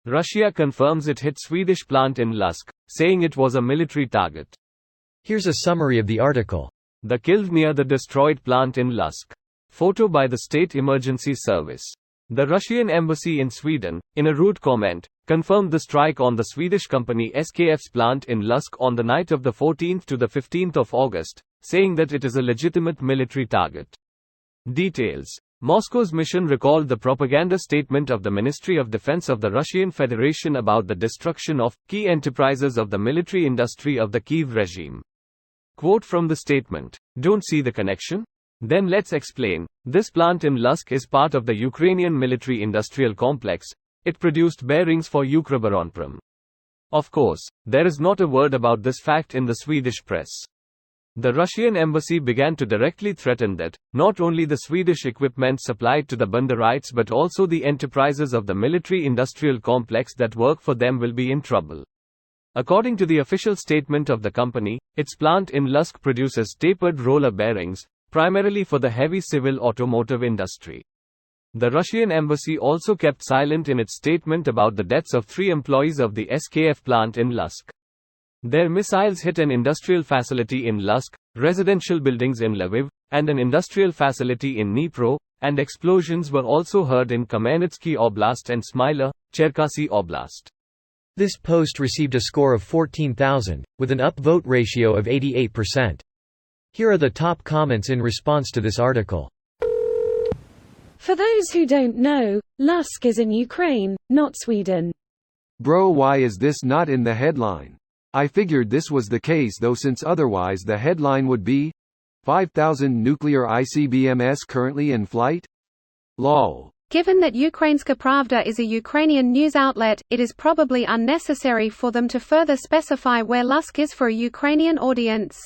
Russia confirms it hit Swedish plant in Lutsk, saying it was a military target. Here's a summary of the article. The killed near the destroyed plant in Lutsk. Photo by the State Emergency Service. The Russian embassy in Sweden, in a rude comment, confirmed the strike on the Swedish company SKF's plant in Lutsk on the night of the 14th to the 15th of August, saying that it is a legitimate military target. Details. Moscow's mission recalled the propaganda statement of the Ministry of Defense of the Russian Federation about the destruction of key enterprises of the military industry of the Kiev regime. Quote from the statement: "Don't see the connection? Then let's explain. This plant in Lutsk is part of the Ukrainian military industrial complex. It produced bearings for Ukroboronprom." Of course, there is not a word about this fact in the Swedish press. The Russian embassy began to directly threaten that, not only the Swedish equipment supplied to the Banderites but also the enterprises of the military-industrial complex that work for them will be in trouble. According to the official statement of the company, its plant in Lutsk produces tapered roller bearings, primarily for the heavy civil automotive industry. The Russian embassy also kept silent in its statement about the deaths of 3 employees of the SKF plant in Lutsk. Their missiles hit an industrial facility in Lutsk, residential buildings in Lviv, and an industrial facility in Dnipro, and explosions were also heard in Khmelnytsky Oblast and Smyla, Cherkasy Oblast. This post received a score of 14,000, with an upvote ratio of 88%. Here are the top comments in response to this article. For those who don't know, Lutsk is in Ukraine, not Sweden. Bro, why is this not in the headline? I figured this was the case though, since otherwise the headline would be 5,000 nuclear ICBMs currently in flight? Lol. Given that Ukrainska Pravda is a Ukrainian news outlet, it is probably unnecessary for them to further specify where Lutsk is for a Ukrainian audience.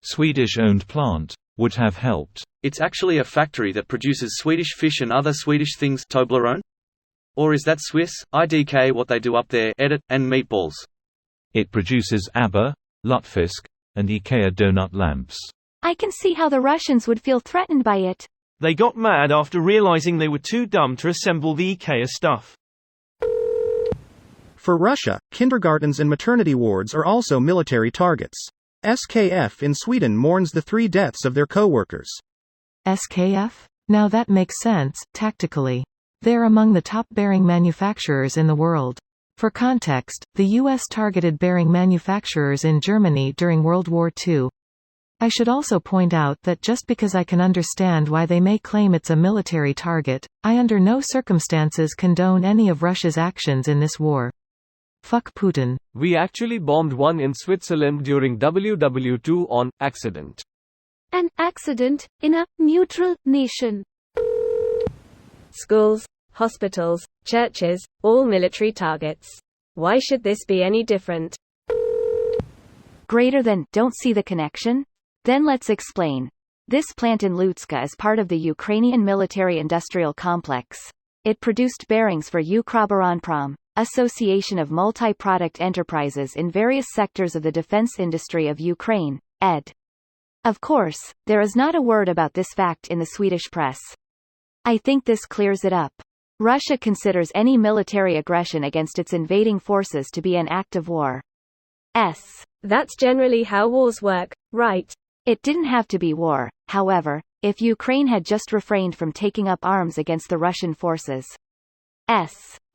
Swedish-owned plant would have helped. It's actually a factory that produces Swedish fish and other Swedish things. Toblerone? Or is that Swiss? IDK what they do up there, edit, and meatballs. It produces ABBA, Lutfisk, and IKEA donut lamps. I can see how the Russians would feel threatened by it. They got mad after realizing they were too dumb to assemble the IKEA stuff. For Russia, kindergartens and maternity wards are also military targets. SKF in Sweden mourns the 3 deaths of their co-workers. SKF? Now that makes sense, tactically. They're among the top bearing manufacturers in the world. For context, the U.S. targeted bearing manufacturers in Germany during World War II. I should also point out that just because I can understand why they may claim it's a military target, I under no circumstances condone any of Russia's actions in this war. Fuck Putin. We actually bombed one in Switzerland during WW2 on accident. An accident in a neutral nation. Schools, hospitals, churches, all military targets. Why should this be any different? Greater than, don't see the connection? Then let's explain. This plant in Lutsk is part of the Ukrainian military-industrial complex. It produced bearings for Ukroboronprom, Association of Multi-Product Enterprises in various sectors of the defense industry of Ukraine, ed. Of course, there is not a word about this fact in the Swedish press. I think this clears it up. Russia considers any military aggression against its invading forces to be an act of war. That's generally how wars work, right? It didn't have to be war, however, if Ukraine had just refrained from taking up arms against the Russian forces.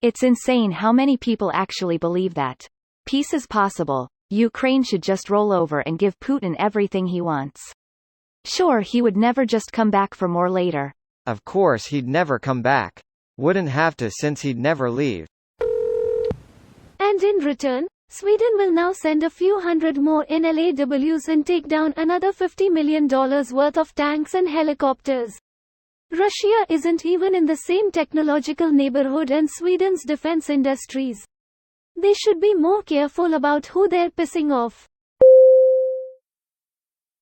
It's insane how many people actually believe that. Peace is possible. Ukraine should just roll over and give Putin everything he wants. Sure, he would never just come back for more later. Of course he'd never come back. Wouldn't have to, since he'd never leave. And in return, Sweden will now send a few hundred more NLAWs and take down another $50 million worth of tanks and helicopters. Russia isn't even in the same technological neighborhood as Sweden's defense industries. They should be more careful about who they're pissing off.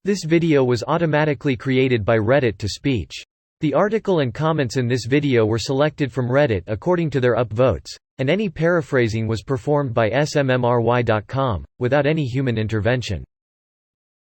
This video was automatically created by Reddit to speech. The article and comments in this video were selected from Reddit according to their upvotes, and any paraphrasing was performed by smmry.com, without any human intervention.